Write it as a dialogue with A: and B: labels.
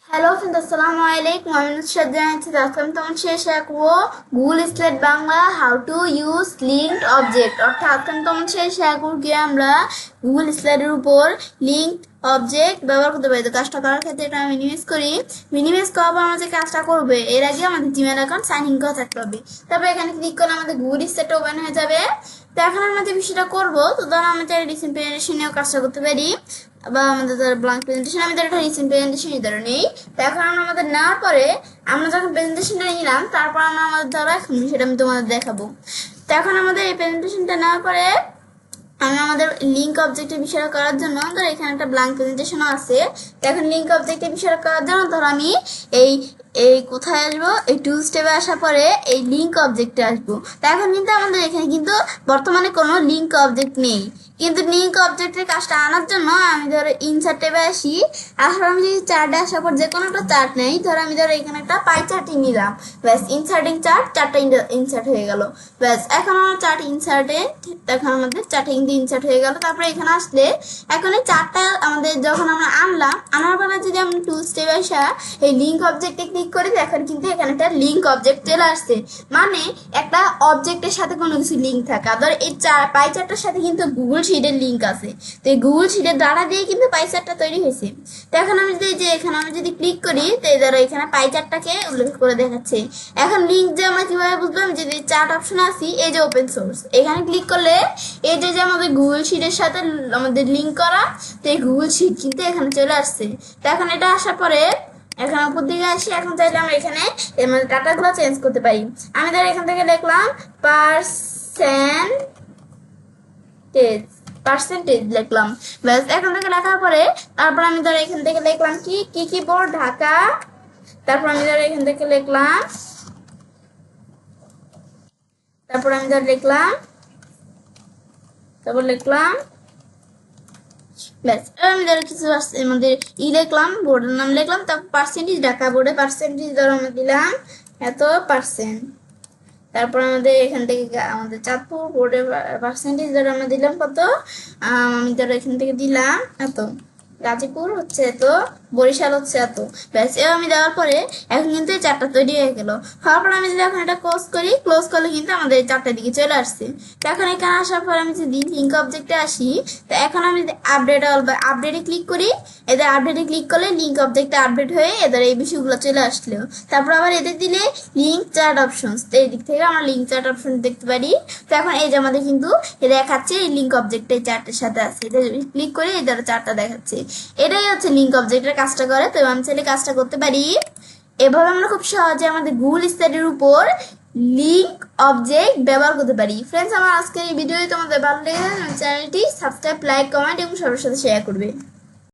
A: Hello friend, আসসালামু আলাইকুম। আমি নুসরাত জানাচ্ছি। আজকে আমি তোমার শেয়ার করবো Google slate Bangla how to use linked object. অর্থাৎ আজকে আমি তোমার শেয়ার করবো কি আমরা গুগল স্লেটের উপর লিঙ্কড অবজেক্ট ব্যবহার করতে পারি। তো কাজটা করার ক্ষেত্রে এটা মিনিমাইজ করি। মিনিমাইজ করার পর আমরা যে কাজটা করবে এর আগে আমাদের জিমেল অ্যাকাউন্ট সাইন ইন করা থাকতে হবে। তারপর এখানে ক্লিক করলে আমাদের গুগল স্লেট ওপেন হয়ে যাবে। তো এখন আমরা যে বিষয়টা করবো, তো ধরো আমরা চাই রিসেন্ট প্রেজেন্টেশনেও কাজটা করতে পারি, বা আমাদের ধরো ব্ল্যাঙ্ক প্রেজেন্টেশন, আমি ধরো একটা রিসেন্ট প্রেজেন্টেশনই ধরো নেই। তো এখন আমরা আমাদের নেওয়ার পরে আমরা যখন প্রেজেন্টেশনটা নিলাম, তারপর আমরা আমাদের ধরো এখন সেটা আমি তোমাদের দেখাবো। তো এখন আমাদের এই প্রেজেন্টেশনটা নেওয়ার পরে আমি আমাদের লিঙ্ক অবজেক্টের বিষয় করার জন্য ধরো এখানে একটা ব্ল্যাঙ্ক প্রেজেন্টেশনও আছে। তো এখন লিঙ্ক অবজেক্টের বিষয় করার জন্য ধরো আমি এই এই কোথায় আসবো, এই টুলস ট্যাবে আসার পরে এই লিঙ্ক অবজেক্টে আসবো। তো এখন কিন্তু আমাদের এখানে কিন্তু বর্তমানে কোনো লিঙ্ক অবজেক্ট নেই, কিন্তু লিঙ্ক অবজেক্টের কাজটা আনার জন্য আমি ধরো ইনসার্ট ট্যাবে আসি। আসলে আমি যদি চার্টে আসার পর যে কোনো একটা চার্ট নেই, ধরো আমি ধরো এখানে একটা পাই চার্টই নিলাম, ব্যাস ইনসার্টিং চার্ট, চারটা ইনসার্ট হয়ে গেল। ব্যাস এখন আমার চার্ট ইনসার্টে, এখন আমাদের চার্টে কিন্তু ইনসার্ট হয়ে গেল। তারপরে এখানে আসলে এখন এই চার্টটা আমাদের যখন আমরা আনলাম, আনার পরে যদি আমরা টুলস ট্যাবে আসা এই লিঙ্ক অবজেক্টে ক্লিক করি, এখন কিন্তু এখানে একটা লিঙ্ক অবজেক্ট চলে আসছে। মানে একটা অবজেক্টের সাথে কোনো কিছু লিঙ্ক থাকা, ধর এই পাই চার্টটার সাথে কিন্তু গুগল শিটের লিঙ্ক আছে। তো এই গুগল শিটের দ্বারা দিয়ে কিন্তু পাই চার্টটা তৈরি হয়েছে। তো এখন আমি যদি এখানে আমি যদি ক্লিক করি, তো এই ধরো এখানে পাই চার্টটাকে উল্লেখ করে দেখাচ্ছে। এখন লিঙ্ক যে আমরা কিভাবে বুঝলাম, যদি চার্ট অপশন আসি, এই যে ওপেন সোর্স, এখানে ক্লিক করলে এই যে আমাদের গুগল শিটের সাথে আমাদের লিঙ্ক করা, তো এই গুগল শিট কিন্তু এখানে চলে আসছে। তো এখন এটা আসার পরে এখন উপর দিকে আসি। এখন চাইলে আমরা এখানে মানে ডাটাগুলো চেঞ্জ করতে পারি। আমি ধর এখান থেকে লিখলাম পার্সেন্টেজ লিখলাম, ব্যাস এখান থেকে লেখার পরে তারপর আমি ধর এখান থেকে লিখলাম কি বোর্ড ঢাকা। তারপর আমি ধর এখান থেকে লিখলাম, তারপর আমি ধর লিখলাম, তারপর লিখলাম, ব্যাস আমি ধরো কিছু আমাদের লিখলাম, বোর্ডের নাম লিখলাম, তারপর পার্সেন্টেজ, ঢাকা বোর্ডে পার্সেন্টেজ ধরো আমরা দিলাম এত %। তারপর আমাদের এখান থেকে আমাদের চাঁদপুর বোর্ডে পার্সেন্টেজ ধরো আমরা দিলাম কত, আমি ধরো এখান থেকে দিলাম এত, গাজীপুর হচ্ছে এত, বরিশাল হচ্ছে এত। ব্যাস এবার আমি দেওয়ার পরে এখন কিন্তু এই চারটা তৈরি হয়ে গেল। হওয়ার পর আমি যদি এখন এটা ক্লোজ করি, ক্লোজ করলে কিন্তু আমাদের এই চারটার দিকে চলে আসছে। তো এখন এখানে আসার পর আমি যদি লিঙ্ক অবজেক্টে আসি, তো এখন আমি যদি আপডেটে ক্লিক করি, এদের আপডেটে ক্লিক করলে লিঙ্ক অবজেক্টে আপডেট হয়ে এদের এই বিষয়গুলো চলে আসলো। তারপর আবার এদের দিলে লিঙ্ক চার্ট অপশনস, তো এই দিক থেকে আমরা লিঙ্ক চার্ট অপশন দেখতে পারি। তো এখন এই যে আমাদের কিন্তু দেখাচ্ছে এই লিঙ্ক অবজেক্টে চার্টের সাথে আছে, এটা ক্লিক করে এই ধরো চার্টটা দেখাচ্ছে। এটাই হচ্ছে লিঙ্ক অবজেক্টের কাজটা করে। তো আমি চাইলে কাজটা করতে পারি। এভাবে আমরা খুব সহজে আমাদের গুগল স্লেটের উপর লিঙ্ক অবজেক্ট ব্যবহার করতে পারি। ফ্রেন্ডস, আমার আজকের এই ভিডিও তোমাদের ভালো লেগে চ্যানেলটি সাবস্ক্রাইব, লাইক, কমেন্ট এবং সবার সাথে শেয়ার করবে।